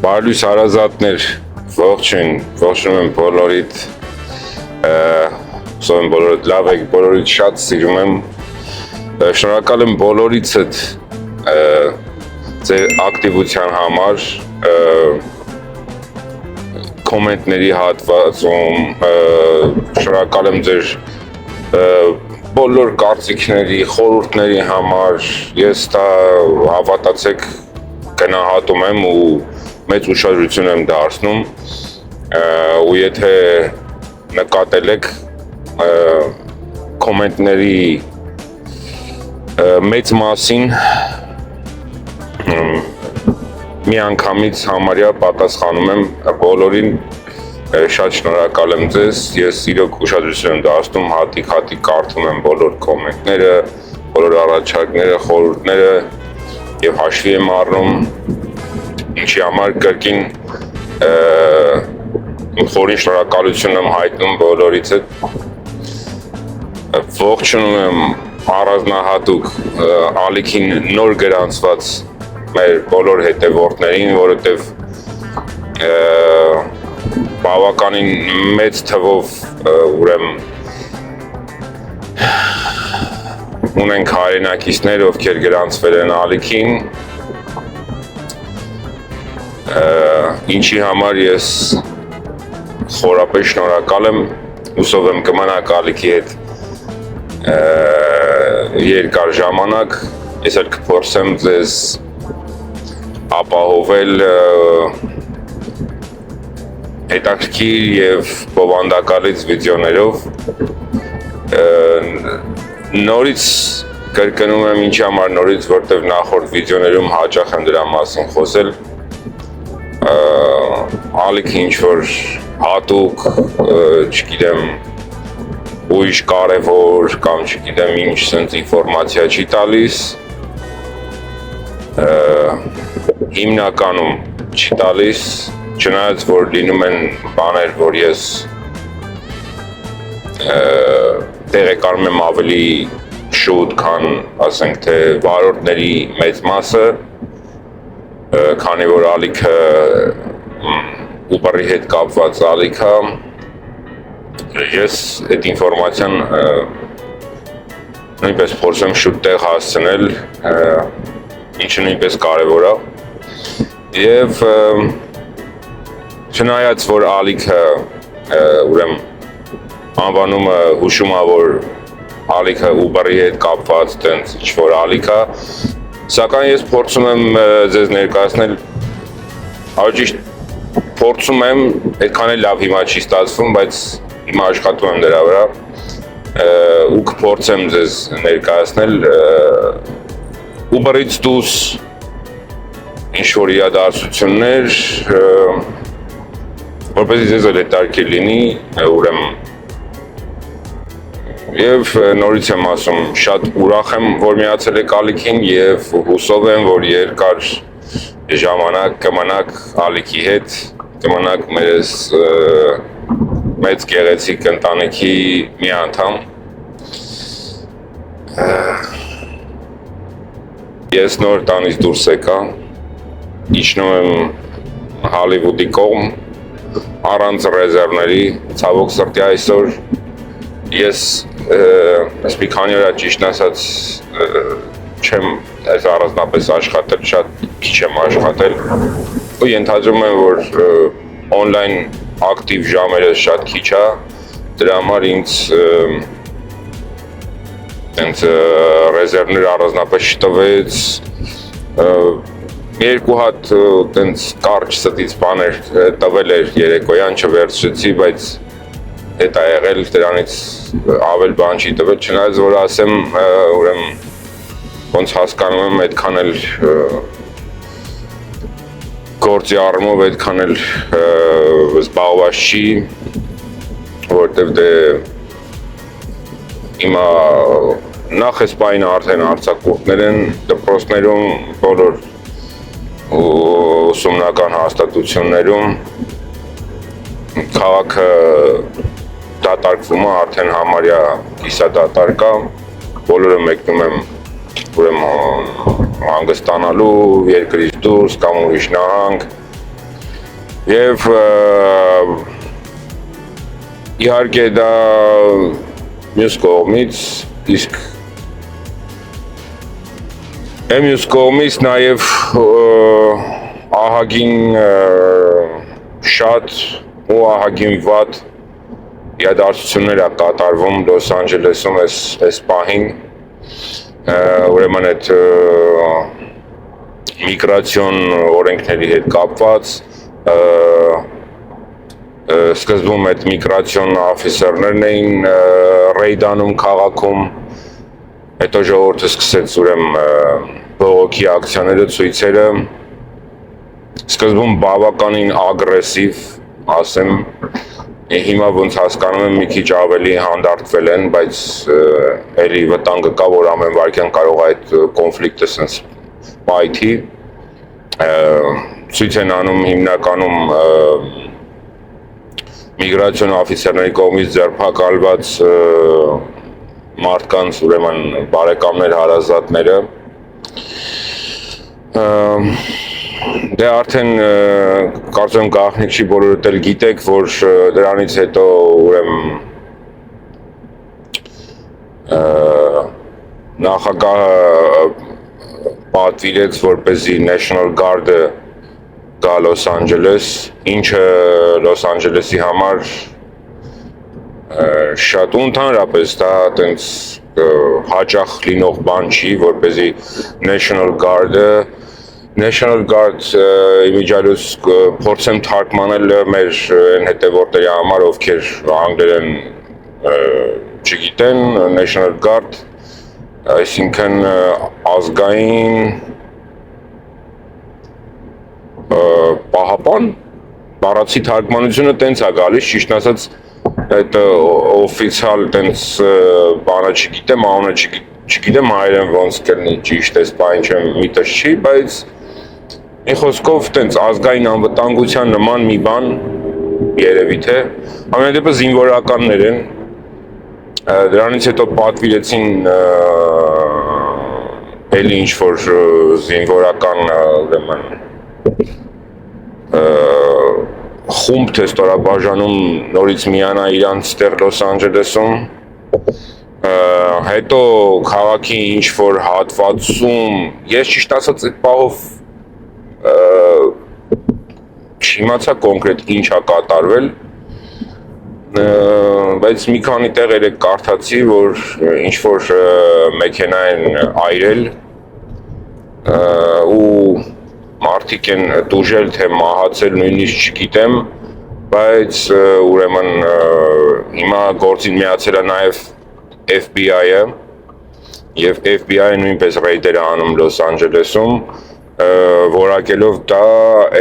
Բարլույս հարազատներ, ողջունում եմ բոլորիդ, հուսով եմ բոլորիդ լավ եք, բոլորիդ շատ սիրում եմ, շնորհակալ եմ բոլորիցդ ձեր ակտիվության համար, կոմենտների հատվածում, շնորհակալ եմ ձեր բոլոր կարծիքների, խորհուրդների համար, ես դա հավատացեք գնահատում եմ ու մեծ ուշադրություն եմ դարձնում ու եթե նկատել եք կոմենտների մեծ մասին մի անգամից համարյա պատասխանում եմ բոլորին շատ շնորհակալ եմ ձեզ ես իրոք ուշադրություն եմ դարձնում հատիկ կարդում եմ բոլոր կոմենտները բոլոր առաջարկները խորհուրդները եւ հաշվի եմ առնում ինչի համար կրկին խորին շնորհակալություն եմ հայտնում բոլորիցդ ողջունում եմ առանձնահատուկ ալիքին նոր գրանցված մեր բոլոր հետևորդներին որովհետև բավականին մեծ թվով ուրեմն ունենք հայրենակիցներ ովքեր գրանցվել են ալիքին ինչի համար ես խորապես շնորհակալ եմ հուսով եմ կմնաք ալիքի հետ երկար ժամանակ ես էլ կփորձեմ ձեզ ապահովել հետաքրքիր եւ բովանդակալից վիդեոներով նորից կրկնում եմ ինչի համար նորից որտեղ նախորդ վիդեոներում հաճախ եմ դրա մասին խոսել ալիքը ինչ-որ հատուկ, չգիտեմ, ույժ կարևոր կամ չգիտեմ ինչ սենց ինվորմացիա չի տալիս, հիմնականում չի տալիս, չնայած որ լինում են բաներ, որ ես տեղեկանում եմ ավելի շուտ, քան ասենք թե վարորդների մեծ մասը, քանի որ ալիքը Uber-ի հետ կապված ալիքը ես այդ ինֆորմացիան նույնպես փորձեմ շուտ տեղ հասցնել ինչը նույնպես կարևոր է եւ չնայած որ ալիքը ուրեմն անվանումը հուշում է որ ալիքը Uber-ի հետ կապված տենց ինչ-որ ալիք է սակայն ես փորձում եմ ձեզ ներկայացնել ճիշտ փորձում եմ այդքան էլ լավ հիմա չի ստացվում բայց հիմա աշխատում եմ դրա վրա ու կփորձեմ ձեզ ներկայացնել Uber-ից դուրս ինչ-որ իրադարձություններ որպեսզի ձեզ էլ հետաքրքիր լինի ուրեմն Եվ նորից եմ ասում, շատ ուրախ եմ, որ միացել եք ալիքին եւ հուսով եմ, որ երկար ժամանակ կմնաք ալիքի հետ, կմնաք մեզ մեծ գեղեցիկ ընտանիքի մի անդամ։ Ես նոր տանից դուրս եկա, իջնում եմ Հոլիվուդի կողմ, առանց ռեզերվների, ցավոք սրտի այսօր ես մի քանի օր ճիշտ ասած չեմ այս առանձնապես աշխատել, շատ քիչ եմ աշխատել ու ենթադրում եմ, որ on-line ակտիվ ժամերը շատ քիչ է, դրա համար ինձ տենց ռեզերվներ առանձնապես չտվեց, երկու հատ տենց կարճ ստից բաներ տվել էր երեկոյան չվերցրեցի, բայց հետ է եղել դրանից ավել բան չի տվել, չնայած որ ասեմ ուրեմն ոնց հասկանում եմ այդքան էլ գործի առումով այդքան էլ զբաղված չի, որտեվ դե հիմա նախ այս պահին արդեն արձակուրդներ են դպրոցներում, բոլոր ուսումնական հաստատություններում, քաղաքը դատարկվում է, արդեն համարյա կիսադատարկա, բոլորը մեկնում եմ ուրեմն հանգստանալու, երկրից դուրս կամ ուրիշ նահանգ եւ իհարկե դա մյուս կողմից, իսկ մյուս կողմից նաեւ ահագին շատ ու ահագին վատ իրադարձություններ է կատարվում Լոս Անջելեսում այս պահին, ուրեմն այդ միգրացիոն օրենքների հետ կապված, սկզբում այդ միգրացիոն օֆիսերներն էին ռեյդանում քաղաքում, հետո ժողովուրդը սկսեց ուրեմն բողոքի ակցիաները, ցույցերը, սկզբում բավականին ագրեսիվ, ասեմ, հիմա ոնց հասկանում եմ մի քիչ ավելի հանդարտվել են, բայց էլի վտանգը կա, որ ամեն վարքյան կարող է այդ կոնֆլիկտը սենց պայթի, ցույց են անում հիմնականում միգրացիոն օֆիսերների կողմից ձերբակալված մարդկանց, ուրեմն բարեկամներ, հարազատները, դե արդեն կարծում եմ գաղտնիք չի, բոլորդ էլ գիտեք, որ դրանից հետո ուրեմն նախագահը պատվիրեց, որպեսզի National Guard-ը գա Լոս Անջելես, ինչը Լոս Անջելեսի համար շատ ու ընդհանրապես դա տենց հաճախ լինող բան չի, որպեսզի National Guard իմիջիալուց փորձեմ թարգմանել մեր հետևորդների համար, ովքեր անգլերեն չգիտեն, National Guard, այսինքն ազգային պահապան, բառացի թարգմանությունը տենց է գալիս, ճիշտ ասած այդ օֆիցիալ տենց բանը չգիտեմ, անունը չգիտեմ հայերեն ոնց կլինի ճիշտ այս բան չեմ միտս չի, բայց մի խոսքով տենց ազգային անվտանգության նման մի բան երևի թե ամենադեպս զինվորականներ են, դրանից հետո պատվիրեցին էլի ինչ-որ զինվորական ուրեմն խումբ թե ստորաբաժանում նորից միանա իրանց տեղ Լոս Անջելեսում, հետո քաղաքի ինչ-որ հատվածում, ես ճիշտ ասած այդ պահով չիմացա կոնկրետ ինչ է կատարվել, բայց մի քանի տեղեր կարդացի, որ ինչ-որ մեքենա են այրել ու մարդիկ են դուժել, թե մահացել, նույնիսկ չգիտեմ, բայց ուրեմն հիմա գործին միացել է նաև FBI-ը և FBI-ը նույնպես ռեյդեր է անում Լոս Անջելեսում, որակելով դա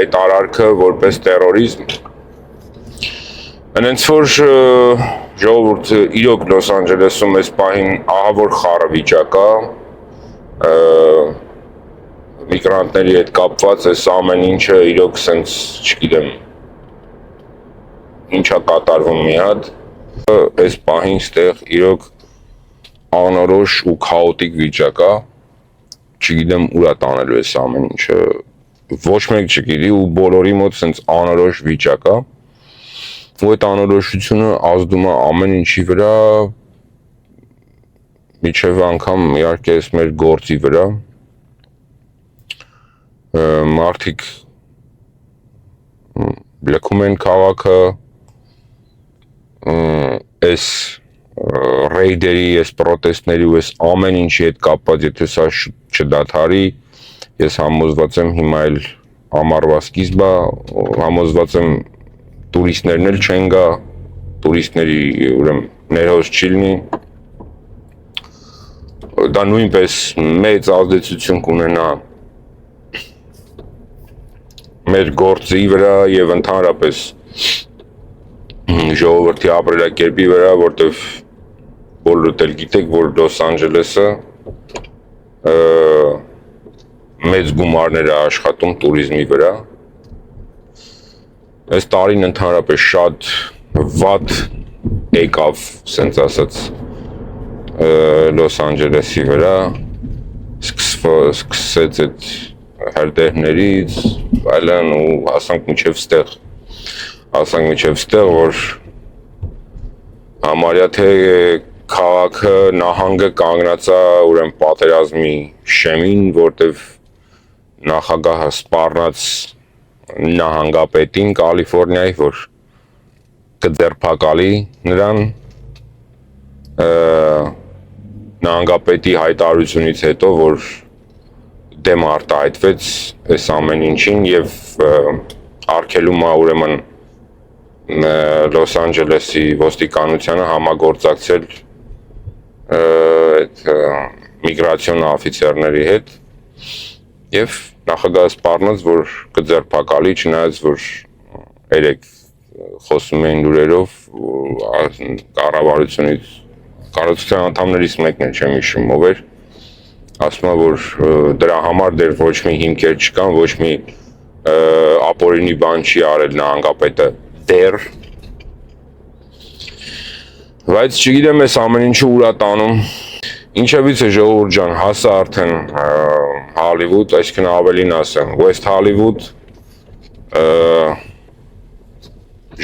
այդ արարքը որպես տերորիզմ։ Հենց որ ժողովուրդը իրոք Լոս Անջելեսում այս պահին ահավոր խառը վիճակ է, միգրանտների հետ կապված այս ամեն ինչը իրոք սենց չգիտեմ ինչա կատարվում մի հատ, այս պահին ստեղ իրոք անորոշ ու քաոտիկ վիճակ է, չգիտեմ ուր է տանելու այս ամեն ինչը, ոչ մեկ չգիտի ու բոլորի մոտ սենց անորոշ վիճակ է, ու այդ անորոշությունը ազդում է ամեն ինչի վրա, միջև անգամ իհարկե այս մեր գործի վրա, մարդիկ լքում են քաղաքը, այս ռեյդերի, այս պրոտեստների ու այս ամեն ինչի հետ կապված, եթե սա չդադարի, ես համոզված եմ հիմա էլ ամառվա սկիզբը, համոզված եմ տուրիստներն էլ չեն գա, տուրիստների ուրեմն ներհոս չի լինի, դա նույնպես մեծ ազդեցություն կունենա մեր գործի վրա և ընդհանրապես ժողովրդի ապրելակերպի վրա, որտև բոլորդ էլ գիտեք, որ Լոս Անջելեսը մեծ գումարներ է աշխատում տուրիզմի վրա։ Այս տարին ընդհանրապես շատ վատ եկավ, սենց ասած, Լոս Անջելեսի վրա, սկսեց այդ հրդեհներից, այլն ու հասանք մինչև ստեղ, որ համարյա թե քաղաքը, նահանգը կանգնած է ուրեմն պատերազմի շեմին, որտև նախագահը սպառնաց նահանգապետին Կալիֆոռնիայի, որ կձերբակալի նրան, նահանգապետի հայտարարությունից հետո, որ դեմ արտահայտվեց այս ամեն ինչին եւ արգելում է ուրեմն Լոս Անջելեսի ոստիկանությանը համագործակցել այդ միգրացիոն օֆիցերների հետ եւ նախագահը սպառնաց, որ կձերբակալի, չնայած որ երեք խոսում էին լուրերով կառավարության անդամներից մեկն էլ չեմ հիշում ով էր, ասում է, որ դրա համար դեռ ոչ մի հիմքեր չկան, ոչ մի ապօրինի բան չի արել նահանգապետը դեռ, բայց չգիտեմ այս ամեն ինչը ուր է տանում, ինչևից է ժողովուրդ ջան, հասա արդեն Հոլիվուդ, այսինքն ավելին ասեմ, West Hollywood,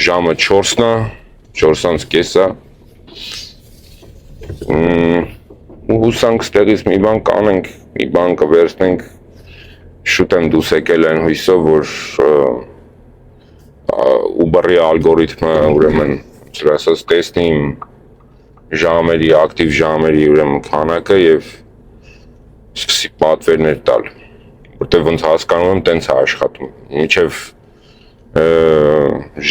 ժամը 4-ն է, 4:30 է, ու հուսանք ստեղից մի բան կանենք, մի բան կվերցնենք, շուտ եմ դուս եկել այն հույսով, որ Uber-ի ալգորիթմը ուրեմն ասած տեսնի իմ ժամերի, ակտիվ ժամերի ուրեմն քանակը եւ սկսի պատվերներ տալ, որտեղ ոնց հասկանում եմ տենց է աշխատում, մինչեւ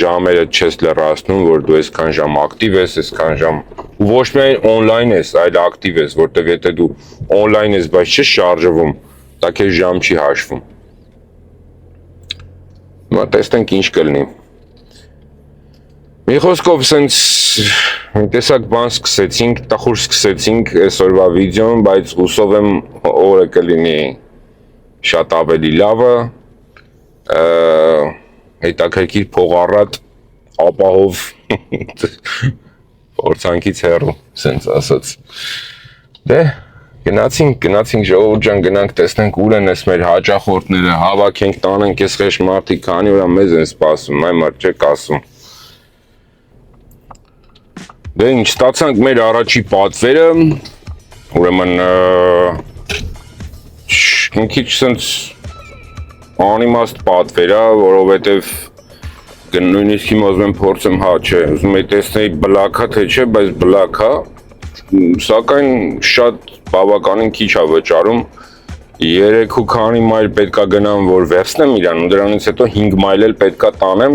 ժամերը չես լրացնում, որ դու այսքան ժամ ակտիվ ես, այսքան ժամ ու ոչ միայն on-line ես, այլ ակտիվ ես, որտեղ եթե դու on-line ես, բայց չես շարժվում, դա քեզ ժամ չի հաշվում։ Հիմա տեսնենք ինչ կլինի։ Մի խոսքով սենց մի տեսակ բան սկսեցինք, տխուր սկսեցինք այսօրվա վիդեոն, բայց հուսով եմ օրը կլինի շատ ավելի լավը, հետաքրքիր փողառատ, ապահով փորձանքից հեռու, սենց ասած։ Դե Գնացինք ժողովուրդ ջան, գնանք տեսնենք ուր են ես մեր հաճախորդները, հավաքենք, տանենք ես խեշ մարդիկ, քանի օր մեզ են սպասում, այ մարդ չեք ասում։ Դե ինչ, ստացանք մեր առաջի պատվերը, ուրեմն մի քիչ սենց անիմաստ պատվեր է, որովհետև նույնիսկ հիմա ուզում եմ փորձեմ, հա չէ, ուզում եմ տեսնեի բլաք է թե չէ, բայց բլաք է, սակայն շատ բավականին քիչ է վճարում, 3 ու քանի մայլ պետքա գնամ, որ վերցնեմ իրան, ու դրանից հետո 5 մայլ էլ պետքա տանեմ,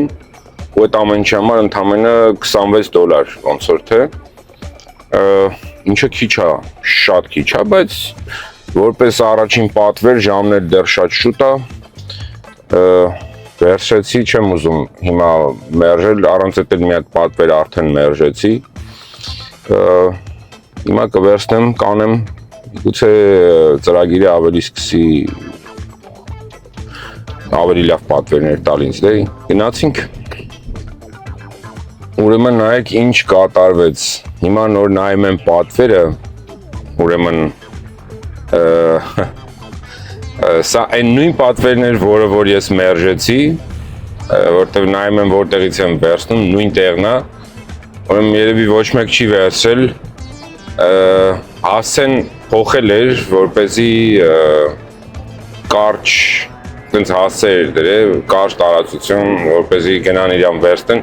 ու այդ ամենի համար ընդամենը $26, ոնց որ թե, ինչը քիչ է, շատ քիչ է, բայց որպես առաջին պատվեր ժամներ դեռ շատ շուտ է, վերցրեցի, չեմ ուզում հիմա մերժել, առանց այդ մի հատ պատվեր արդեն մերժեցի, հիմա կվերցնեմ, կանեմ, գուցե ծրագիրը ավելի սկսի ավելի լավ պատվերներ տալ ինձ, դե գնացինք։ Ուրեմն նայեք ինչ կատարվեց, հիմա նոր նայում եմ պատվերը, ուրեմն սա այն նույն պատվերն էր, որ ես մերժեցի, որտեղ նայում եմ որտեղից եմ վերցնում, նույն տեղն է, ուրեմն երևի ոչ մեկ չի վերցրել, հասցեն փոխել էր, որպեսզի կարճ տենց հասցեր դրել, կարճ տարածություն, որպեսզի գնան իրան վերցնեն,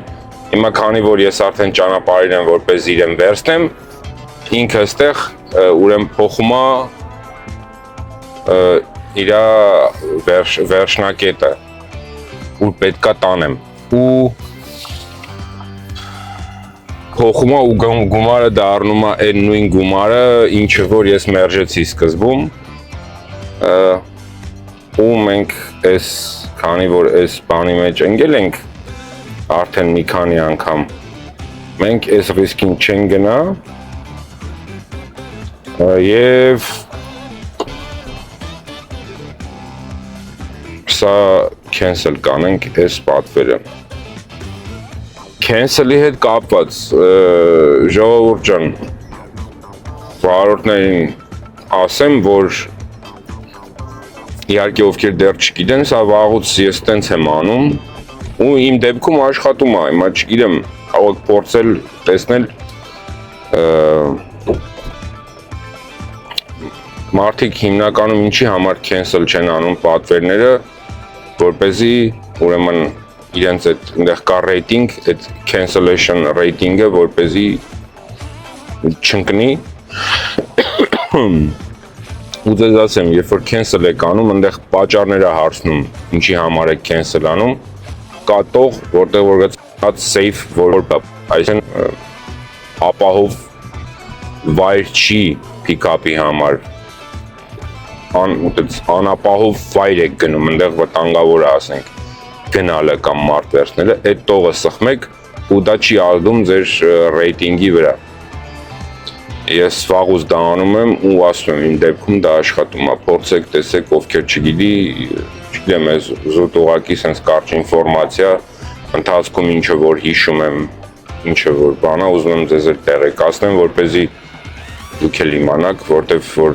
հիմա քանի որ ես արդեն ճանապարհին եմ, որպեսզի իրեն վերցնեմ, ինքը այստեղ ուրեմն փոխում է իր վերջնակետը, ուր պետքա տանեմ, ու փոխում է ու գումարը դառնում է այն նույն գումարը, ինչը որ ես մերժեցի սկզբում, ու մենք այս քանի որ այս բանի մեջ ընկել ենք արդեն մի քանի անգամ, մենք այս ռիսկին չենք գնա, Եվ սա cancel կանենք այս պատվերը։ Cancel-ի հետ կապված ժողովուրդ ջան, վարորդներին ասեմ, որ իհարկե ովքեր դեռ չգիտեն, սա վաղուց ես տենց եմ անում ու իմ դեպքում աշխատում է, հիմա չգիտեմ, կարող եք փորձել տեսնել մարդիկ հիմնականում ինչի համար cancel չեն անում պատվերները, որպեսզի ուրեմն իրենց այդտեղ կա rating, այդ cancellation rating-ը, որպեսզի չընկնի։ Ու ձեզ ասեմ, երբ որ cancel եք անում, այնտեղ պատճառները հարցնում, ինչի համար եք cancel անում, կա տող, որտեղ որ գծած safe որպա, այսինքն ապահով վայր չի pick-up-ի համար, անապահով վայր եք գնում, այնտեղ վտանգավոր է, ասենք, գնալը կամ մարդ վերցնելը, այդ տողը սխմեք ու դա չի ալդում ձեր ռեյտինգի վրա։ Ես վաղուց դա անում եմ ու ասում եմ, իմ դեպքում դա աշխատում է, փորձեք, տեսեք, ովքեր չգիտեմ, ես զուտ ուղղակի սենց կարճ ինֆորմացիա, ընթացքում ինչը որ հիշում եմ, ինչը որ բան է, ուզում եմ ձեզ տեղեկացնեմ, որպեսզի դուք էլ իմանաք, որտեվ որ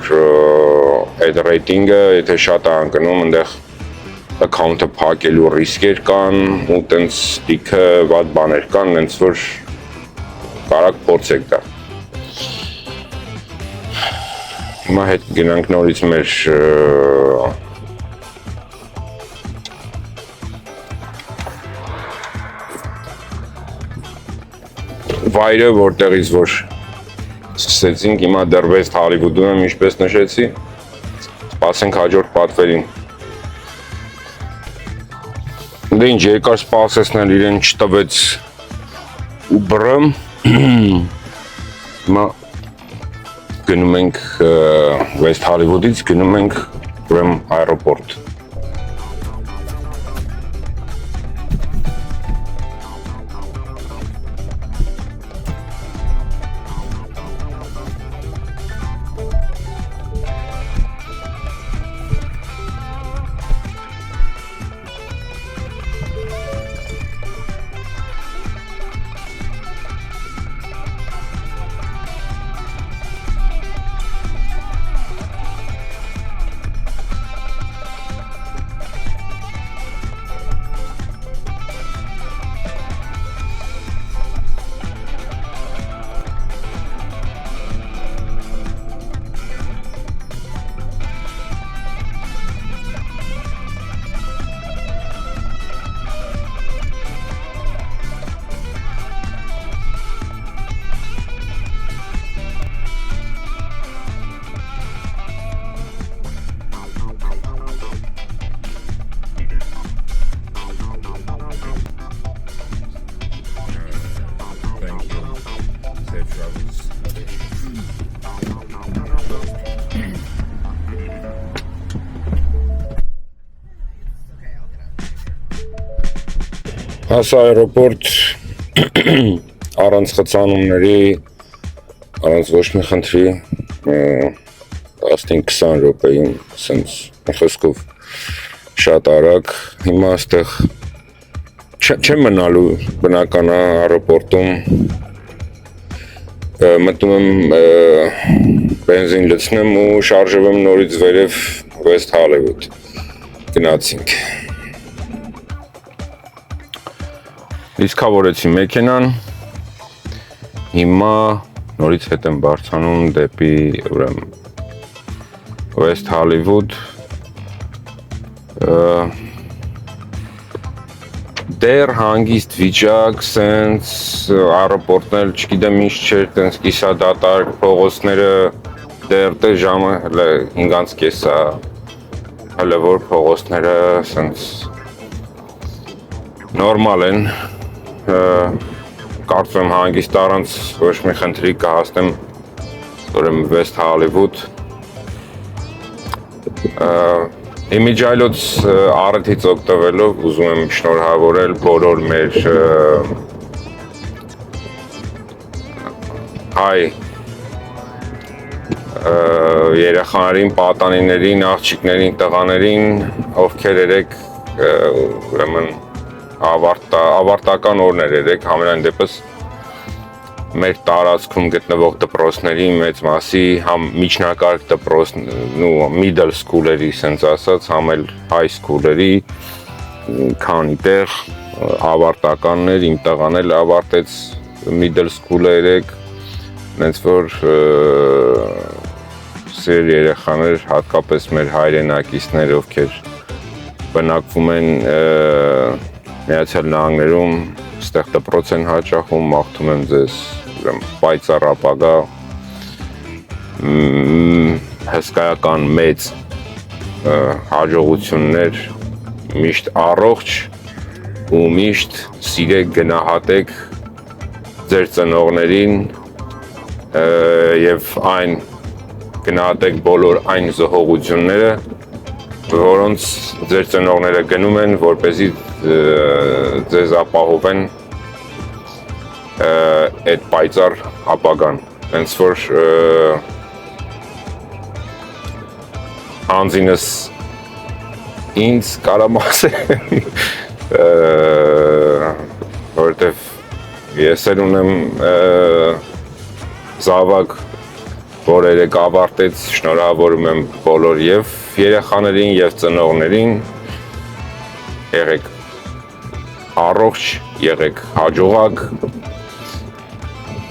այդ ռեյտինգը, եթե շատ է անկնում, այնտեղ account-ը փակելու ռիսկեր կան ու տենց լիքը վատ բաներ կան, հենց որ կարակ փորձեք դա։ Հիմա հետ գնանք նորից մեր վայրը, որտեղից որ սկսեցինք, հիմա դեռ West Hollywood-ում եմ, ինչպես նշեցի, սպասենք հաջորդ պատվերին։ Դե ինչ, երկար սպասեցնել իրեն չտվեց ու բռը, հիմա գնում ենք West Hollywood-ից, գնում ենք ուրեմն այռոպորտ։ Հասա այռոպորտ առանց խցանումների, առանց ոչ մի խնդրի 15-20 րոպեին, սենց խոսքով շատ արագ, հիմա այստեղ չեմ մնալու բնական այռոպորտում, մտնում եմ բենզին լցնեմ ու շարժվում նորից վերև West Hollywood, գնացինք։ Լիսկավորեցի մեքենան, հիմա նորից հետ եմ բարձանում դեպի West Hollywood, դեռ հանգիստ վիճակ, սենց այռոպորտն էլ չգիտեմ ինչ չէր, տենց կիսադատարկ փողոցները դեռ տե ժամը 5:30 է, հələ որ փողոցները սենց նորմալ են, կարծում եմ հանգիստ առանց ոչ մի խնդրի կհասնեմ ուրեմն West Hollywood։ Իմիջայլոց առիթից օգտվելով ուզում եմ շնորհավորել բոլոր մեր հայ երեխաներին, պատանիներին, աղջիկներին, տղաներին, ովքեր երեք ուրեմն ավարտական օրներ երեք, համենայն դեպս մեր տարածքում գտնվող դպրոցների մեծ մասի համ միջնակարգ դպրոց ու middle school-երի, ասենց ասած, համ էլ high school-երի քանի տեղ ավարտականներ, իմ տղան էլ ավարտեց middle school-ը երեք, նենց որ սեր երեխաներ, հատկապես մեր հայրենակիցներ, ովքեր բնակվում են Միացյալ Նահանգներում, ստեղ դպրոց են հաճախում, մաղթում եմ ձեզ պայծառ ապագա, հսկայական մեծ հաջողություններ, միշտ առողջ ու միշտ սիրեք, գնահատեք ձեր ծնողներին եւ այն գնահատեք բոլոր այն զոհողությունները, որոնց ձեր ծնողները գնում են, որպեսզի ձեզ ապահովեն այդ պայծառ ապագան, հենց որ անձինս ինձ կարամ ասեմ, որովհետև ես էլ ունեմ զավակ, որ երեք ավարտեց, շնորհավորում եմ բոլոր եւ երեխաներին եւ ծնողներին, եղեք առողջ, եղեք հաջողակ,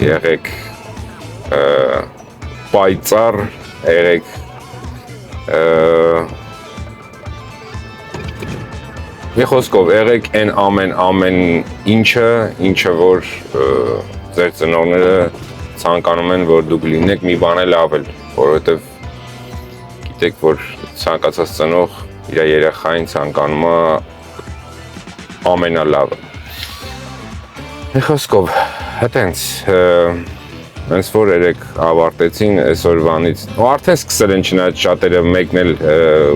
եղեք պայծառ, եղեք մի խոսքով եղեք այն ամեն ինչը որ ձեր ծնողները ցանկանում են, որ դուք լինեք, մի բան էլ ավել, որովհետև գիտեք, որ ցանկացած ծնող իր երեխային ցանկանում է ամենալավը։ Մի խոսքով, հենց որ երեք ավարտեցին այսօրվանից, ու արդեն սկսել են չնայած շատերը մեկնել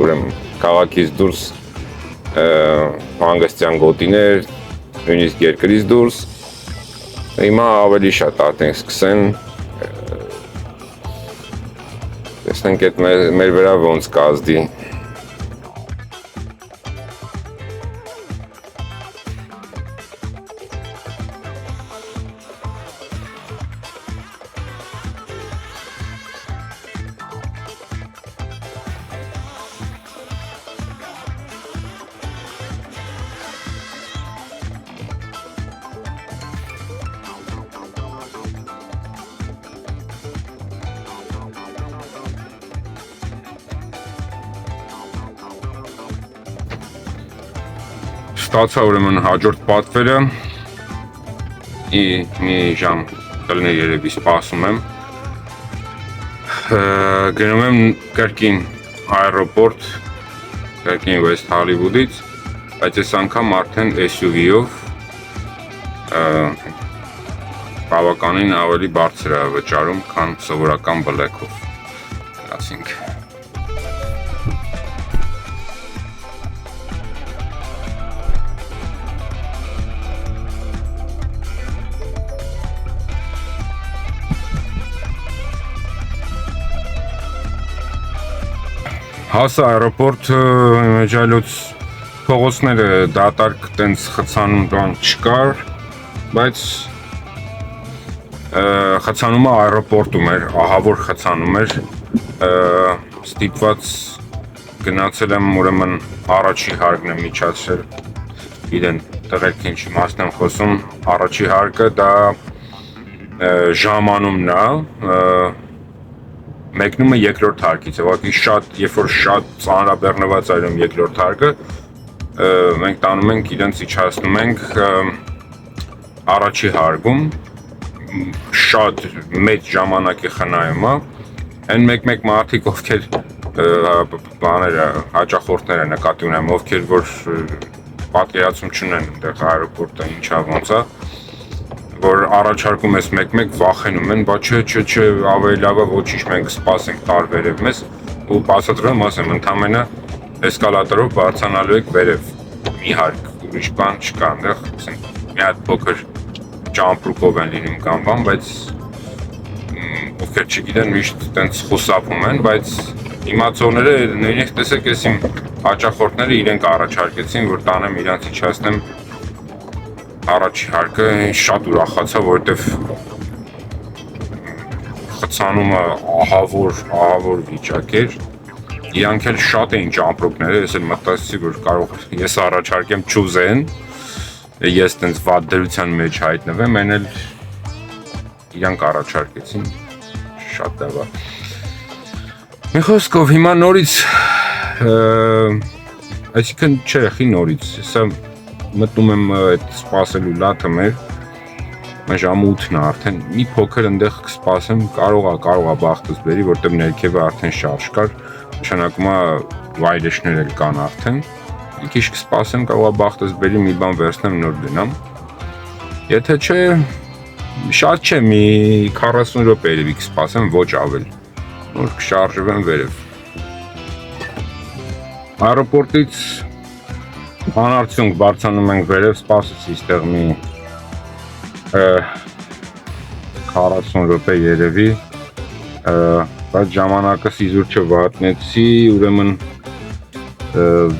ուրեմն քաղաքից դուրս հանգստյան գոտիներ, նույնիսկ երկրից դուրս, հիմա ավելի շատ արդեն սկսեն, տեսնենք այդ մեր վրա ոնց կազդի։ Ստացա ուրեմն հաջորդ պատվերը, մի ժամ կլներ երևի սպասում եմ, գնում եմ կրկին այռոպորտ, կրկին West Hollywood-ից, բայց այս անգամ արդեն SUV-ով բավականին ավելի բարձր է վճարում, քան սովորական Black-ով, ասենք։ Հասա այռոպորտ, մեջայլոց փողոցները դատարկ տենց խցանում բան չկար, բայց խցանումը այռոպորտում էր, ահավոր խցանում էր, ստիպված գնացել եմ ուրեմն առաջի հարկն եմ միջացրել, իրեն տղերք ինչի մասն եմ խոսում, առաջի հարկը դա ժամանումն է, մեկնում է երկրորդ հարկից, ուղղակի շատ, երբ որ շատ ծանրաբեռնված այրում երկրորդ հարկը, մենք տանում ենք իրենց իջացնում ենք առաջի հարկում, շատ մեծ ժամանակի խնայում է, այն մեկ մարդիկ, ովքեր հաճախորդները նկատի ունեմ, ովքեր որ պատկերացում չունեն այնտեղ այռոպորտը ինչա ոնց է, որ առաջարկում ես մեկ վախենում են, բա չէ, ավելի լավ է ոչինչ մենք սպասենք տարվերև մեզ ու բացատրում ասեմ, ընդամենը էսկալատորով բարձրանալու եք վերև, մի հարկ, ուրիշ բան չկա, այնտեղ մի հատ փոքր ճամպրուկով են լինում կամ բան, բայց ովքեր չգիտեն միշտ տենց խուսափում են, բայց իմացողները նույնիսկ տեսեք ես իմ հաճախորդները իրենք առաջարկեցին, որ տանեմ իրանց իջացնեմ առաջի հարկը, շատ ուրախացա, որովհետև խցանումը ահավոր վիճակ էր, իրանք էլ շատ էին ճամպրուկները, ես էլ մտածեցի, որ կարող ես առաջարկեմ չուզեն, ես տենց վատ դրության մեջ հայտնվեմ, են էլ իրանք առաջարկեցին, շատ դավա։ Մի խոսքով հիմա նորից, այսինքն չէ, խի նորից, հեսա մտնում եմ այդ սպասելու լաթը մեր, ժամ 8-ն է արդեն, մի փոքր ընդեղ կսպասեմ, կարողա բախտս բերի, որտեղ ներքևը արդեն շարժ կար, նշանակում է վայրեջներ էլ կան արդեն, մի քիչ կսպասեմ, կարողա բախտս բերի, մի բան վերցնեմ, նոր գնամ, եթե չէ, շատ չէ, մի 40 րոպե երևի կսպասեմ, ոչ ավել, նոր կշարժվեմ վերև։ Այրոպորտից անարդյունք բարձանում ենք վերև, սպասեցի ստեղ մի 40 րոպե երևի, բայց ժամանակը իզուր չվատնեցի, ուրեմն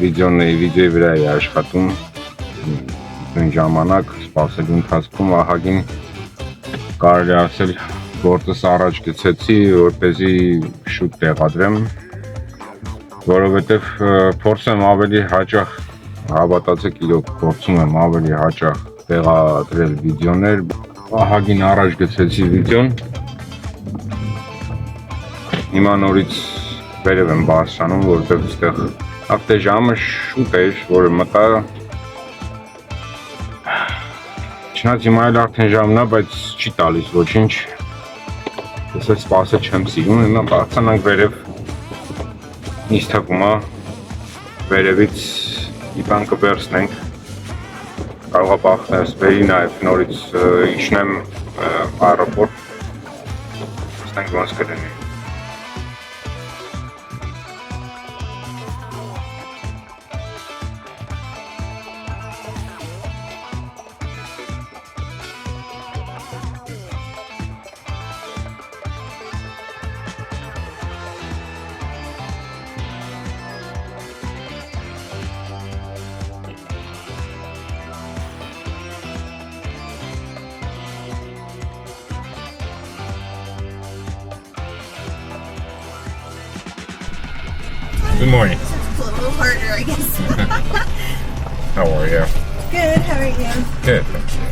վիդեոյի վրա էի աշխատում, նույն ժամանակ սպասելու ընթացքում ահագին կարելի ասել գործս առաջ գցեցի, որպեսզի շուտ տեղադրեմ, որովհետև փորձեմ ավելի հաճախ, հավատացեք իրոք փորձում եմ ավելի հաճախ տեղադրել վիդեոներ, ահագին առաջ գցեցի վիդեոն, հիմա նորից վերև եմ բարձրանում, որովհետև այստեղ ապտե ժամը շուտ էր, որը մտա, չնայած հիմա էլ արդեն ժամն է, բայց չի տալիս ոչինչ, ես էլ սպասել չեմ սիրում, հիմա բարձրանանք վերև, ինձ թվում է վերևից մի բան կվերցնենք, կարող է բախտես բերի նաև նորից իջնեմ այրոպորտ, տեսնենք ոնց կլինի։ Good morning. It's a little harder, I guess. How are you? Good, how are you? Good, thank you.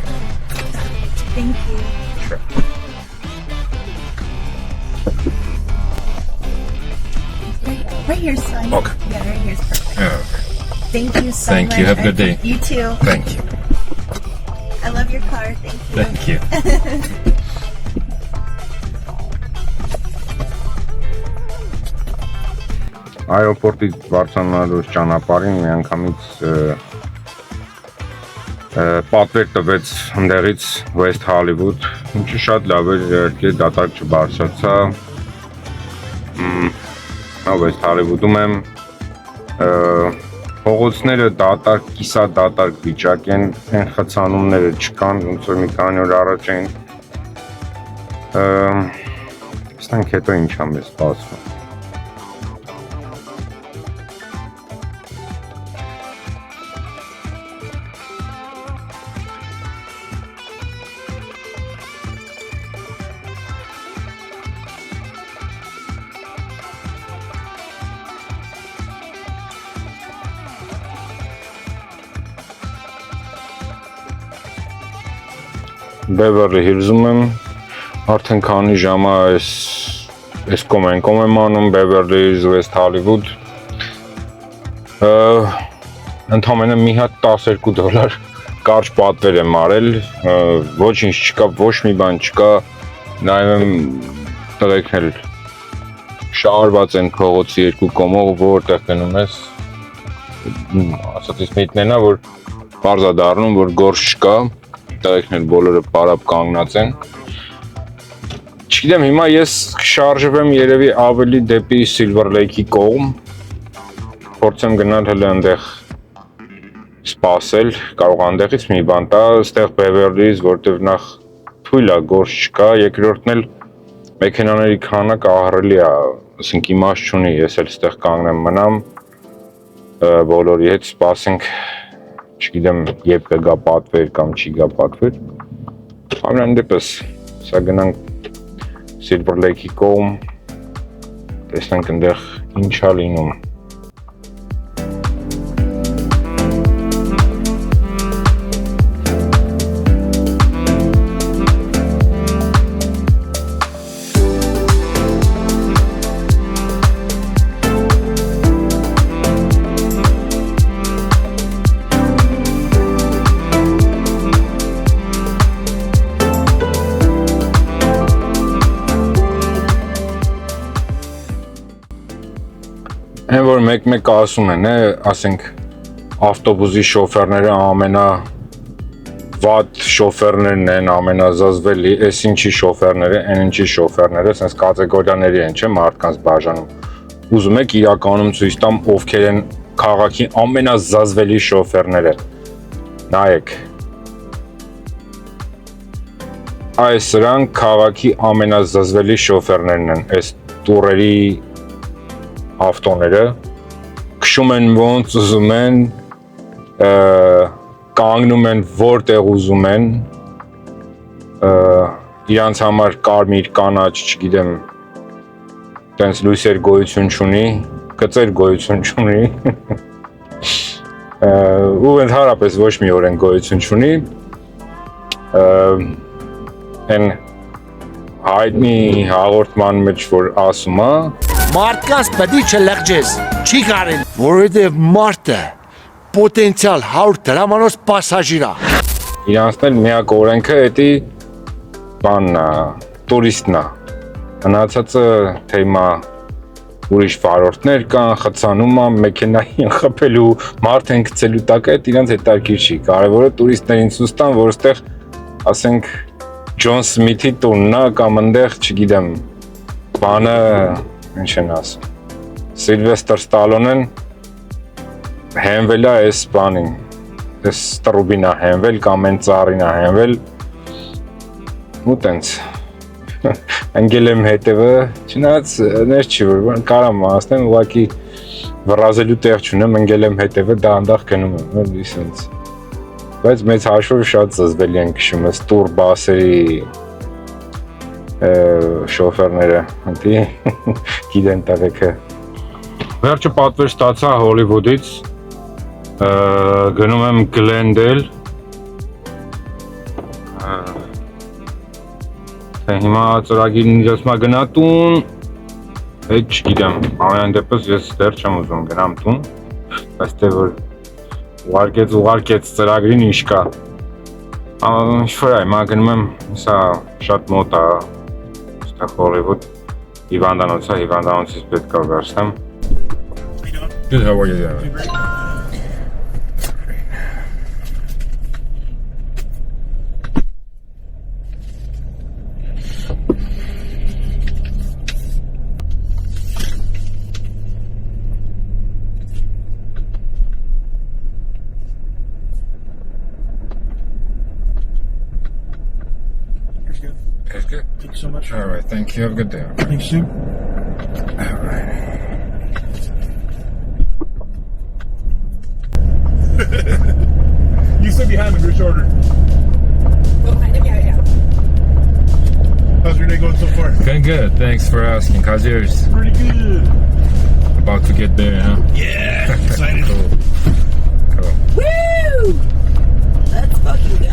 Thank you. Sure. Right here's fine. Okay. Yeah, right here's perfect. Okay. Thank you so Thank much. you. Have a good day. You too. Thank you. I love your car. Thank you. Thank you. Այրոպորտից բարձրանալու ճանապարհին մի անգամից պատվեր տվեց ընդեղից West Hollywood, ինչը շատ լավ էր, իհարկե դատարկ չբարձրացա, West Hollywood-ում եմ, փողոցները դատարկ, կիսադատարկ վիճակ են, այն խցանումները չկան, ոնց որ մի քանի օր առաջ էին, ստանք հետո ինչ ամ ես սպասվում։ Beverly Hills-ում եմ, արդեն քանի ժամ է այս կոմենկոմ եմ անում, Beverly Hills, West Hollywood, ընդամենը մի հատ $12 կարճ պատվեր եմ արել, ոչինչ չկա, ոչ մի բան չկա, նայում եմ տղեկն էլ շարված են փողոցի երկու կողմով, որտեղ գնում ես, ասածից միտներն է, որ պարզ է դառնում, որ գործ չկա, տղեկն էլ բոլորը պարապ կանգնած են։ Չգիտեմ, հիմա ես շարժվեմ երևի ավելի դեպի Silver Lake-ի կողմ, փորձեմ գնալ հələ այնտեղ սպասել, կարող այնտեղից մի բան տա, այստեղ Beverly-ից, որտեղ նախ թույլ է, գործ չկա, երկրորդն էլ մեքենաների քանակը ահռելի է, ասենք իմաստ չունի, ես էլ ստեղ կանգնեմ մնամ, բոլորի հետ սպասենք, չգիտեմ, երբ կգա պատվեր կամ չի գա պատվեր, ամենայն դեպս, սա գնանք Silver Lake-ի կողմ, տեսնենք ընդեղ ինչ է լինում։ Այն որ մեկ-մեկ ասում են, ասենք ավտոբուսի շոֆերները ամենա վատ շոֆերներն են, ամենազազվելի, այս ինչի շոֆերները, այն ինչի շոֆերները, sense կատեգորիաների են, չէ՞, մարդկանց բաժանում։ Ուզում եք իրականում ցույց տամ ովքեր են քաղաքի ամենազազվելի շոֆերները։ Նայեք։ Այս սրանք քաղաքի ամենազազվելի շոֆերներն են, այս տուրերի ավտոները քշում են ոնց ուզում են, կանգնում են որտեղ ուզում են, իրանց համար կարմիր, կանաչ, չգիտեմ, տենց լույսեր գոյություն չունի, գծեր գոյություն չունի, ու ընդհանրապես ոչ մի օրենք գոյություն չունի, են հայտնի հաղորդման մեջ որ ասում է, Մարդկանց պետք չէ լղջես, չի կարել, որովհետև մարդը պոտենցիալ 100 դրամանոց պասաժիր է։ Իրանցն էլ միակ օրենքը էդի բանն է, տուրիստն է։ Մնացածը թեմա ուրիշ վարորդներ կան, խցանում է, մեքենային խփելու, մարդ են գցելու տակ, այդ իրանց հետաքրքիր չի։ Կարևորը տուրիստներին ցույց տան, որ այստեղ, ասենք, Ջոն Սմիթի տունն է կամ այնտեղ, չգիտեմ, բանը ինչ են ասում, Սիլվեստր Ստալոնեն հենվել է այս բանին, այս տրուբին է հենվել կամ են ծառին է հենվել, ու տենց, ընգել եմ հետևը, չնայած ներ չի, որ կարամ ասնեմ, ուղղակի վռազելու տեղ չունեմ, ընգել եմ հետևը, դանդաղ գնում եմ, էլի սենց, բայց մեծ հաշվով շատ զզվելի են քշում, այս տուր բասերի շոֆերները, հնդի գիտեն տղեկը։ Վերջը պատվեր ստացա Հոլիվուդից, գնում եմ Գլենդել, հիմա ծրագիրն իր ասում է գնա տուն, հետ չգիտեմ, ամենայն դեպս ես դեռ չեմ ուզում գնամ տուն, բայց թե որ ուղարկեց ծրագրին ինչ կա, ինչ-որ այ, մա գնում եմ, սա շատ մոտ է, Հոլիվուդ հիվանդանոցը, հիվանդանոցից պետք է վերցնեմ։ Good, how are you doing? That's good. Thank you so much. All right, thank you. Have a good day. Thanks, Jim. All right. You sit behind him, you're shorter. Go behind him, yeah. How's your day going so far? Going good. Thanks for asking. How's yours? Pretty good. About to get there, huh? Yeah, excited. Cool. Woo! Let's fucking go.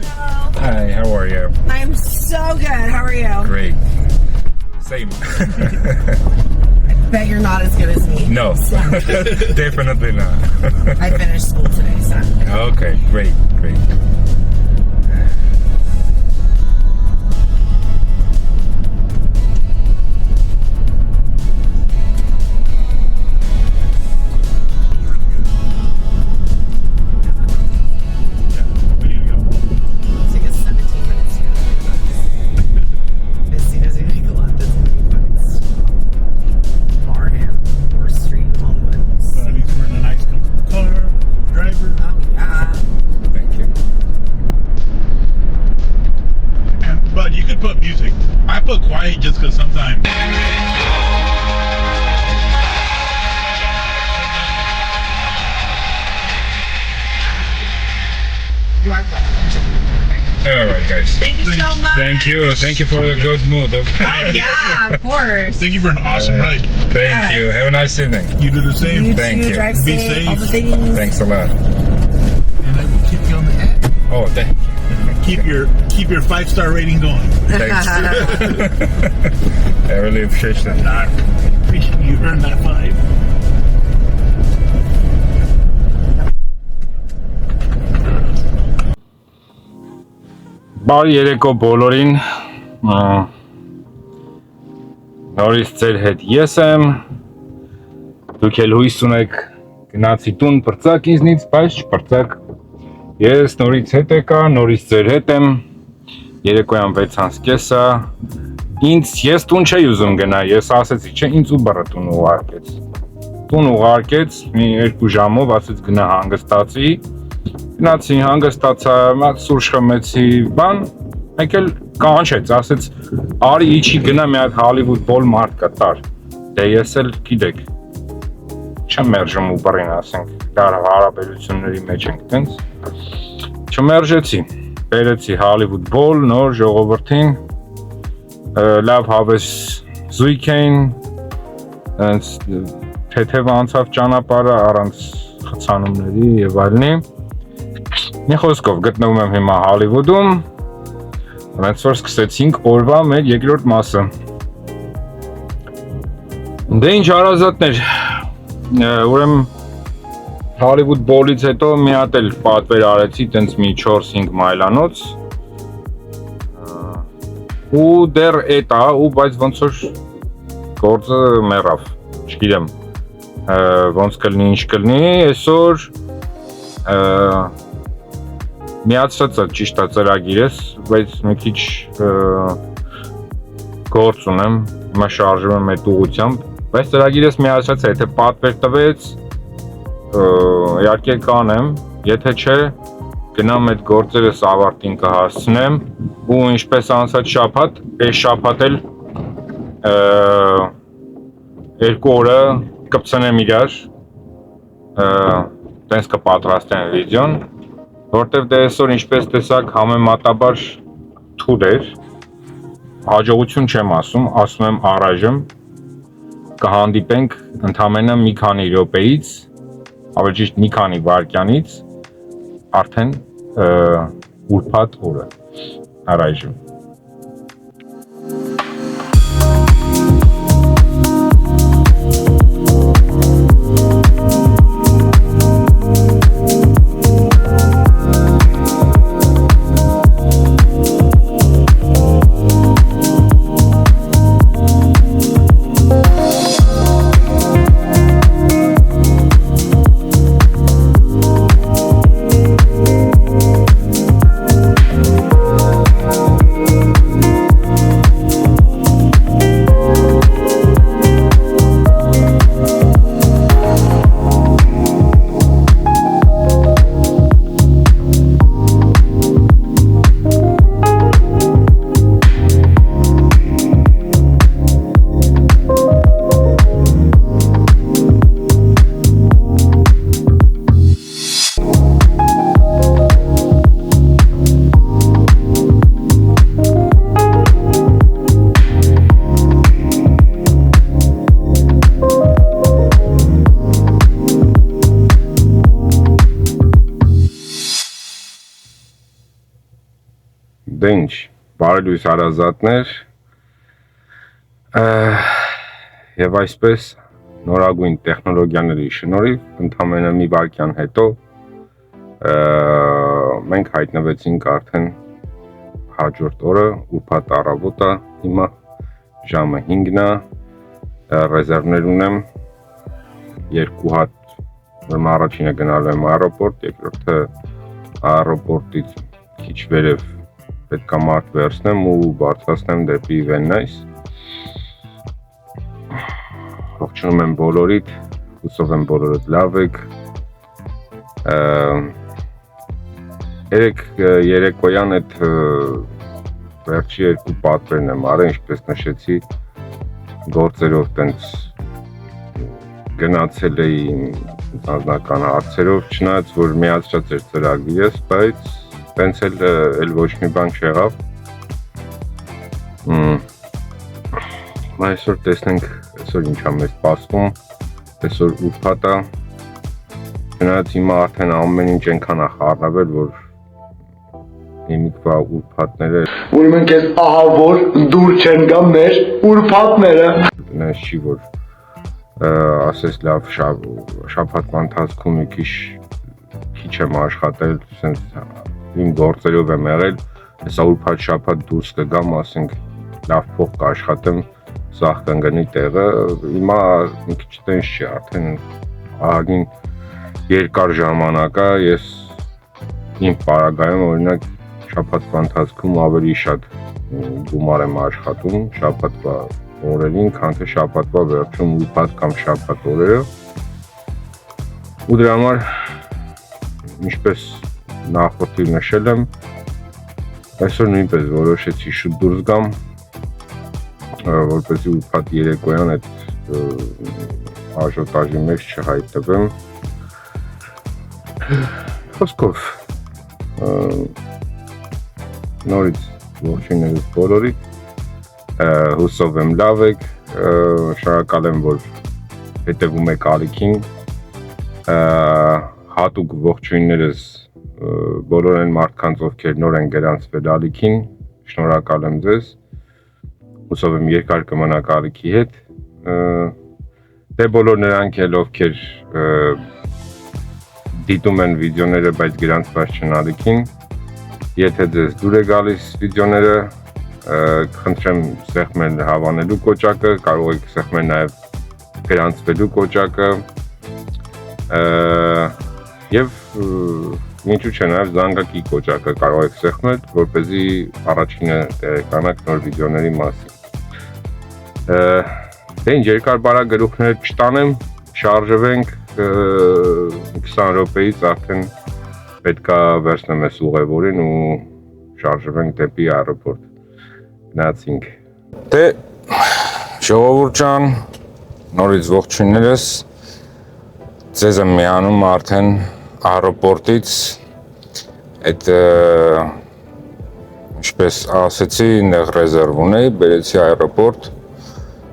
Hello. Hi, how are you? I'm so good. How are you? Great. Same. Bet you're not as good as me. No, definitely not. I finished school today, so. Okay, great. Take us 17 minutes to go. As soon as we make a left, that's when we find Barham or Street Homewood. At least we're in a nice car, driver. Oh, yeah. Thank you. Alaska sometime. You are welcome. All right, guys. Thank you so much. Thank you. Thank you for the good mood. Oh, yeah, of course. Thank you for an awesome ride. Thank you. Have a nice evening. You do the same. You Thank too, you. drive Be safe, all the safe. things. Thanks a lot. And I will keep you on the app. Oh, thank you. Keep your 5-star rating going. Thanks. I really appreciate that. I appreciate you earned that 5. Բարի երեկո բոլորին։ Նորից ձեր հետ ես եմ։ Դուք էլ հույս ունեք գնացի տուն պրծակ ինձնից, բայց չպրծակ։ Ես նորից հետ եկա, նորից ձեր հետ եմ։ Երեկոյան 6:30 ես տուն չէի ուզում գնա, ես ասեցի, չէ, ինձ Uber-ը տուն ուղարկեց։ Տուն ուղարկեց, մի 2 ժամով ասեց գնա հանգստացի։ Գնացի հանգստացա, սուրճ խմեցի, բան, մեկ էլ կանչեց, ասեց, արի իջի գնա մի հատ Hollywood Bowl մարդ կտար։ Դե ես էլ գիտեք, չեմ մերժում Uber-ին, ասենք, դար հարաբերությունների մեջ ենք տենց։ Չմերժեցի, բերեցի Hollywood Bowl, նոր ժողովրդին, լավ հավես զույգ էին, թեթև անցավ ճանապարհը առանց խցանումների եւ այլնի։ Մի խոսքով գտնվում եմ հիմա Հոլիվուդում, ոնց որ սկսեցինք օրվա մեր երկրորդ մասը։ Դե ինչ հարազատներ, ուրեմն Hollywood Bowl-ից հետո մի հատ էլ պատվեր արեցի, տենց մի 4-5 մայլանոց։ Ու դեռ էտա, ու բայց ոնց որ գործը մեռավ, չգիտեմ, ոնց կլինի, ինչ կլինի, այսօր միացրած է ճիշտ է ծրագիրս, բայց մի քիչ գործ ունեմ, հիմա շարժում եմ այդ ուղղությամբ, բայց ծրագիրս միացրած է, եթե պատվեր տվեց, իհարկե կանեմ, եթե չէ, գնամ այդ գործերս ավարտին կհասցնեմ, ու ինչպես անցած շաբաթ, այս շաբաթ էլ 2 օրը կպցնեմ իրար, տենց կպատրաստեմ վիդեոն, որտև դե այսօր ինչպես տեսակ համեմատաբար թույլ էր, հաջողություն չեմ ասում եմ առայժմ, կհանդիպենք ընդամենը մի քանի րոպեից, ավելի ճիշտ մի քանի վայրկյանից, արդեն ուրբաթ օրը առայժմ։ Դե ինչ, բարելույս հարազատներ, եւ այսպես նորագույն տեխնոլոգիաների շնորհիվ ընդամենը մի վայրկյան հետո մենք հայտնվեցինք արդեն հաջորդ օրը, ուրբաթ առավոտը, հիմա ժամը 5-ն է, ռեզերվներ ունեմ, 2 հատ, ուրեմն առաջինը գնալու եմ аэропորտ, երկրորդը аэропորտից քիչ վերև պետք է մարդ վերցնեմ ու բարձրացնեմ դեպի Վեննայս։ Ողջունում եմ բոլորիդ, հուսով եմ բոլորդ լավ եք։ Երեկոյան այդ վերջի երկու պատվերն եմ արել, ինչպես նշեցի, գործերով տենց գնացել էի անձնական հարցերով, չնայած որ միացրած էր ծրագիրս, բայց տենց էլ ոչ մի բան չեղավ։ Այսօր տեսնենք, այսօր ինչ է մեզ սպասվում, այսօր ուրբաթ է, չնայած հիմա արդեն ամեն ինչ այնքան է խառնվել, որ հիմիկվա ուրբաթները Ուրեմն քեզ ահա որ դուր չեն գա մեր ուրբաթները։ նայած չի, որ ասես լավ շաբաթվա ընթացքում մի քիչ եմ աշխատել, ասենց իմ գործերով եմ եղել, հեսա ուրբաթ շաբաթ դուրս կգամ, ասենք լավ փող կաշխատեմ, սաղ կընկնի տեղը, հիմա մի քիչ տենց չի, արդեն ահագին երկար ժամանակ է, ես իմ պարագայում օրինակ շաբաթվա ընթացքում ավելի շատ գումար եմ աշխատում շաբաթվա օրերին, քան թե շաբաթվա վերջում ուրբաթ կամ շաբաթ օրերը։ Ու դրա համար, ինչպես նախորդին նշել եմ, այսօր նույնպես որոշեցի շուտ դուրս գամ, որպեսզի ուրբաթ երեկոյան այդ աժոտաժի մեջ չհայտնվեմ։ Խոսքով նորից ողջույններս բոլորիդ, հուսով եմ լավ եք, շնորհակալ եմ, որ հետևում եք ալիքին, հատուկ ողջույններս բոլոր այն մարդկանց, ովքեր նոր են գրանցվել ալիքին, շնորհակալ եմ ձեզ, հուսով եմ երկար կմնաք ալիքի հետ, դե բոլոր նրանք էլ, ովքեր դիտում են վիդեոները, բայց գրանցված չեն ալիքին, եթե ձեզ դուր է գալիս վիդեոները, խնդրեմ սեղմել հավանելու կոճակը, կարող եք սեղմել նաև գրանցվելու կոճակը և ինչու՞ չէ նաև զանգակի կոճակը կարող եք սեղմել, որպեսզի առաջինը տեղեկանաք նոր վիդեոների մասին։ Դե ինչ երկար բարակ գլուխներ չտանեմ, շարժվենք 20 րոպեից արդեն պետքա վերցնեմ ես ուղևորին ու շարժվենք դեպի аэропորտ։ Գնացինք։ Դե ժողովուրդ ջան, նորից ողջույններս։ Ձեզ եմ միանում արդեն аэропորտից։ Այդ ինչպես ասեցի, այնտեղ ռեզերվ ունեի, բերեցի аэропորտ։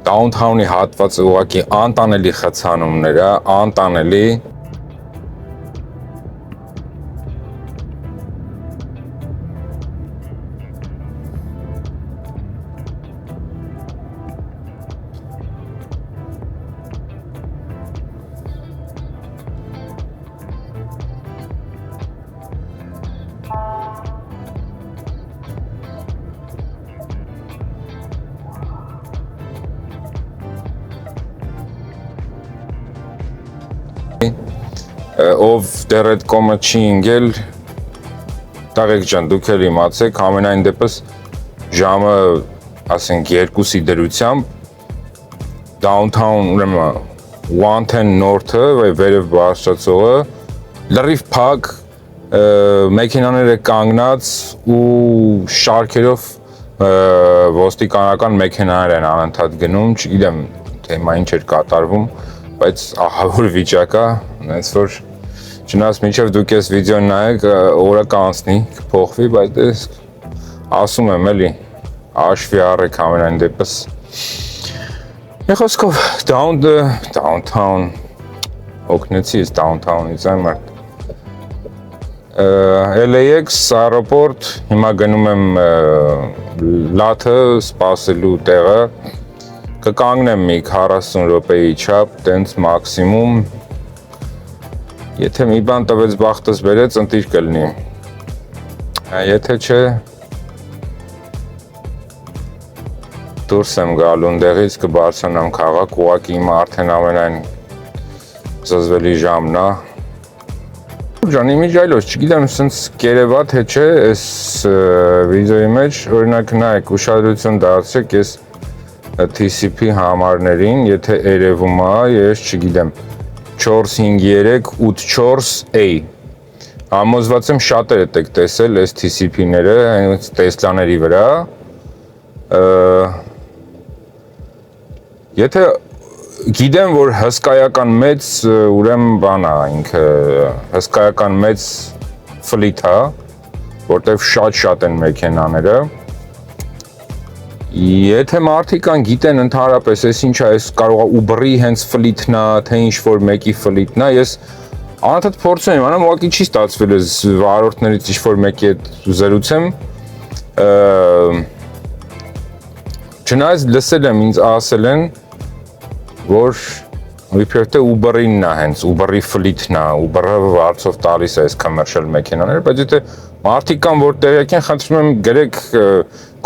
Downtown-ի հատվածը ուղղակի անտանելի խցանումներ է, անտանելի։ Ով դեռ այդ կոմը չի ընկել, տաղեկ ջան, դուք էլ իմացեք, ամենայն դեպս ժամը, ասենք 2-ի դրությամբ Downtown, ուրեմն 110 North-ը, վերև բարձրացողը, լրիվ փակ, մեքենաները կանգնած ու շարքերով ոստիկանական մեքենաներ են անընդհատ գնում, չգիտեմ թե հիմա ինչ էր կատարվում, բայց ահավոր վիճակ է, այնց որ չնայած մինչև դուք այս վիդեոն նայեք, օրը կանցնի, կփոխվի, բայց ես ասում եմ էլի, հաշվի առեք ամենայն դեպս։ Խոսքով Downtown, օգնեցի ես Downtown-ից այն մարդ։ LAX aeroport, հիմա գնում եմ լաթը սպասելու տեղը, կկանգնեմ մի 40 րոպեի չափ, տենց մաքսիմում, եթե մի բան տվեց բախտս բերեց, ընտիր կլինի, եթե չէ, դուրս եմ գալու ընդեղից, կբարձրանամ քաղաք, ուղղակի հիմա արդեն ամենայն զզվելի ժամն է։ Ջան, իմիջայլոց, չգիտեմ, սենց կերևա թե չէ, այս վիդեոյի մեջ, օրինակ նայեք, ուշադրություն դարձրեք ես TCP համարներին, եթե երևում է, ես չգիտեմ, 45384A։ Համոզված եմ շատերը եք տեսել այս TCP-ները, Տեսլաների վրա, Եթե գիտեմ, որ հսկայական մեծ ուրեմն բան է, ինքը հսկայական մեծ ֆլիթ է, որտեղ շատ են մեքենաները։ Եթե մարդիկ գիտեն ընդհանրապես այս ինչ է, այս կարող է Uber-ի հենց ֆլիթն է, թե ինչ որ մեկի ֆլիթն է, ես անընդհատ փորձում եմ անեմ, ուղղակի չի ստացվել այս վարորդներից ինչ որ մեկի հետ զրուցեմ։ Չնայած լսել եմ, ինձ ասել են, որ իբրև Uber-ին է հենց, Uber-ի ֆլիթն է, Uber-ը վարձով տալիս է այս commercial մեքենաները, բայց եթե մարդիկ կան, որ տեղյակ են, խնդրում եմ գրեք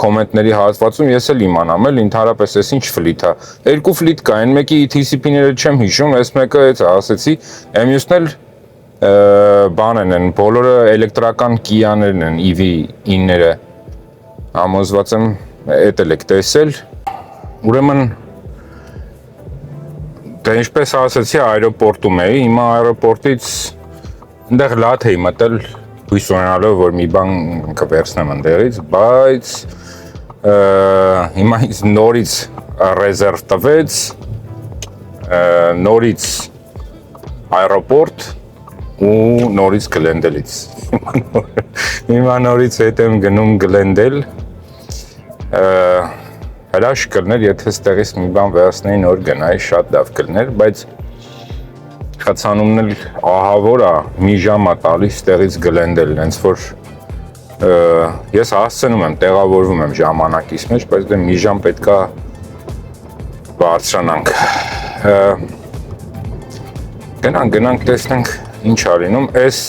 կոմենտների հատվածում, ես էլ իմանամ էլ ընդհանրապես այս ինչ ֆլիթ է։ Երկու ֆլիթ կա, այն մեկի TCP-ները չեմ հիշում, այս մեկը այդ ասեցի, մյուսն էլ բանն են, բոլորը էլեկտրական Kia-ներն են, EV9-ները։ Համոզված եմ, այդ էլ եք տեսել։ Ուրեմն Դե ինչպես ասացի, այրոպորտում էի, հիմա այրոպորտից այնտեղ լաթ էի մտել, հույս ունենալով, որ մի բան կվերցնեմ այնտեղից, բայց հիմա ինձ նորից ռեզերվ տվեց, նորից այրոպորտ ու նորից Գլենդելից։ Հիմա նորից հետ եմ գնում Գլենդել, հրաշք կլներ, եթե ստեղից մի բան վերցնեի նոր գնայի, շատ լավ կլներ, բայց խցանումն էլ ահավոր է, մի ժամ է տալիս ստեղից Գլենդել, հենց որ ես հասցնում եմ, տեղավորվում եմ ժամանակիս մեջ, բայց դե մի ժամ պետք է բարձրանանք։ Գնանք տեսնենք ինչ ա լինում, այս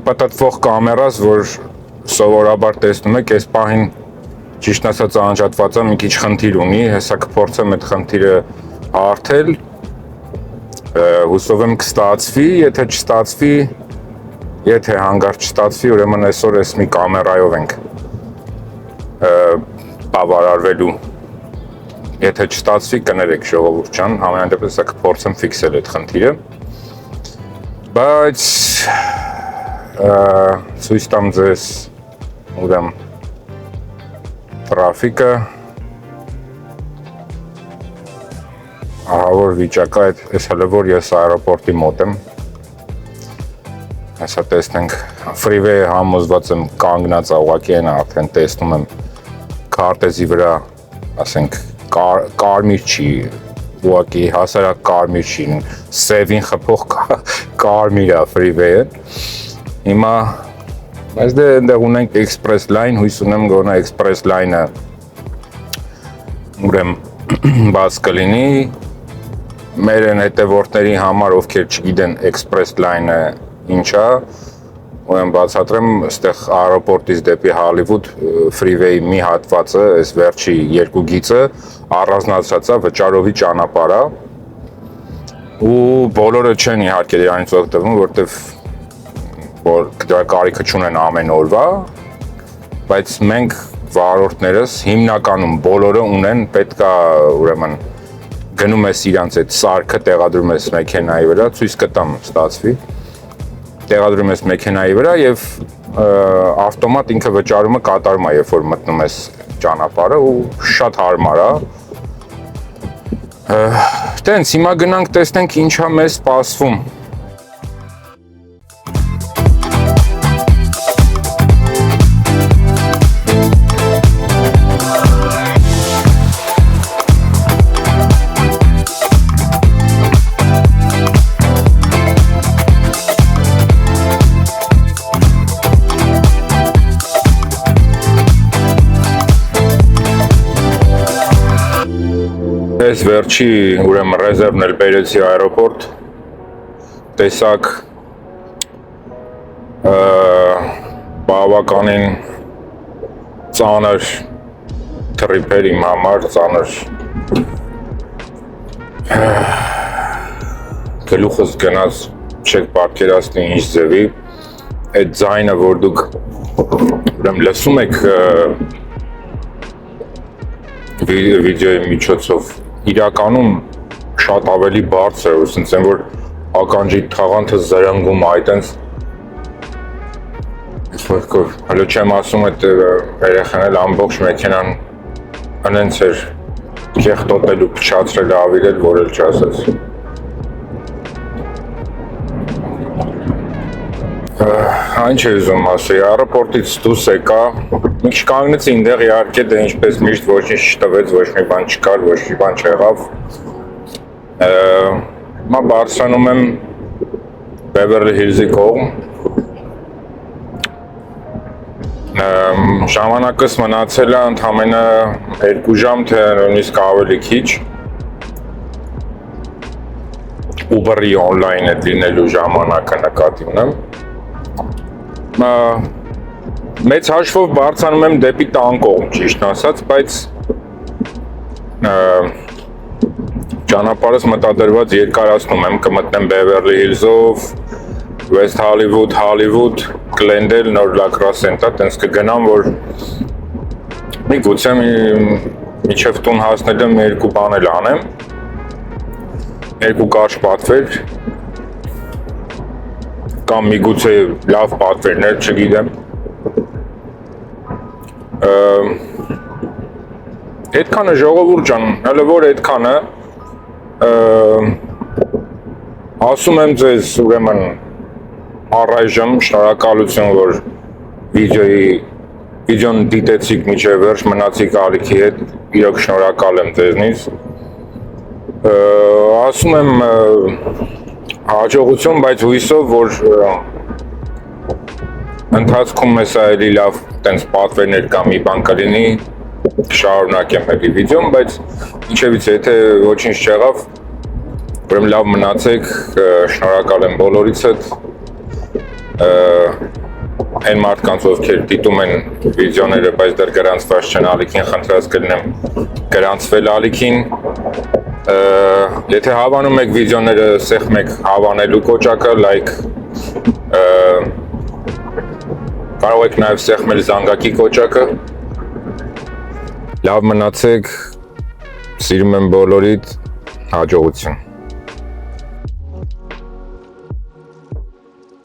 պտտվող կամերաս, որ սովորաբար տեսնում եք, այս պահին ճիշտ ասած անջատվածը մի քիչ խնդիր ունի, հեսա կփորձեմ այդ խնդիրը հարթել, հուսով եմ կստացվի, եթե չստացվի, եթե հանգարց չստացվի, ուրեմն այսօր այս մի կամերայով ենք բավարարվելու, եթե չստացվի կներեք ժողովուրդ ջան, համենայն դեպս հեսա կփորձեմ ֆիքսել այդ խնդիրը, բայց ցույց տամ ձեզ ուրեմն Տրաֆիկը ահավոր վիճակա այս հələ որ ես այրոպորտի մոտ եմ հեսա տեսնենք ֆրիվեյը համոզված եմ կանգնած ուղղակի են արդեն տեսնում եմ քարտեզի վրա ասենք կարմիր չի ուղղակի հասարակ կարմիր չի սևին խփող կարմիր է ֆրիվեյը հիմա Բայց դե այնտեղ ունենք Express Line, հույս ունեմ գոնե Express Line-ը ուրեմն բաց կլինի մեր են հետևորդների համար, ովքեր չգիտեն Express Line-ը ինչ է, ուրեմն բացատրեմ, այստեղ այրոպորտից դեպի Հոլիվուդ ֆրիվեյի մի հատվածը, այս վերջի երկու գիծը առանձնացած է վճարովի ճանապարհ է ու բոլորը չեն իհարկե դրանից օգտվում, որտեվ որ դրա կարիքը չունեն ամեն օրվա, բայց մենք վարորդներս հիմնականում բոլորը ունեն, պետքա ուրեմն գնում ես իրանց այդ սարքը տեղադրում ես մեքենայի վրա, ցույց կտամ ստացվի, տեղադրում ես մեքենայի վրա եւ ավտոմատ ինքը վճարումը կատարում է, երբ որ մտնում ես ճանապարհը ու շատ հարմար է։ Տենց հիմա գնանք տեսնենք ինչա մեզ սպասվում։ Այս վերջի ուրեմն ռեզերվն էլ բերեցի այրոպորտ, տեսակ բավականին ծանր թրիփեր իմ համար, ծանր գլուխս գնաց չեք պատկերացնի ինչ ձևի, այդ ձայնը, որ դուք ուրեմն լսում եք վիդեոյի միջոցով իրականում շատ ավելի բարձր է, ասենց են որ ականջի թաղանթը զրնգում է, Հələ չեմ ասում այդ երեխան էլ ամբողջ մեքենան անենց էր կեղտոտել ու փչացրել ավիրել, որ էլ չասես։ Այն չէ ուզում ասի, առապորտից դուրս եկա, մի քիչ կանգնեցի այնտեղ իհարկե դե ինչպես միշտ ոչինչ չտվեց, ոչ մի բան չկար, ոչ մի բան չեղավ։ Հիմա բարձրանում եմ Beverly Hills-ի կողմ։ Ժամանակս մնացել է ընդամենը 2 ժամ, թե նույնիսկ ավելի քիչ։ Uber-ի on-line է լինելու ժամանակը նկատի ունեմ։ Մեծ հաշվով բարձրանում եմ դեպի տան կողմ, ճիշտ ասած, բայց ճանապարհս մտադրված երկարացնում եմ, կմտնեմ Beverly Hills-ով, West Hollywood, Glendale, նոր Lacroix Center, տենց կգնամ, որ միգուցե միջև տուն հասնելը երկու բան էլ անեմ, երկու կարճ պատվեր, կամ միգուցե լավ պատվերներ, չգիտեմ։ Այդքանը ժողովուրդ ջան, հələ որ այդքանը ասում եմ ձեզ ուրեմն առայժմ շնորհակալություն, որ վիդեոն դիտեցիք մինչև վերջ, մնացիք ալիքի հետ, իրոք շնորհակալ եմ ձեզնից։ Ասում եմ հաջողություն, բայց հույսով, որ ընթացքում հեսա էլի լավ տենց պատվերներ կամ մի բան կլինի, շարունակեմ էլի վիդեոն, բայց ինչևից եթե ոչինչ չեղավ, ուրեմն լավ մնացեք, շնորհակալ եմ բոլորից հետ, այն մարդկանց, ովքեր դիտում են վիդեոները, բայց դեռ գրանցված չեն ալիքին, խնդրած կլինեմ գրանցվել ալիքին, եթե հավանում եք վիդեոները, սեղմ եք հավանելու կոճակը, լայք, կարող եք նաև սեղմել զանգակի կոճակը, լավ մնացեք, սիրում եմ բոլորիդ, հաջողություն։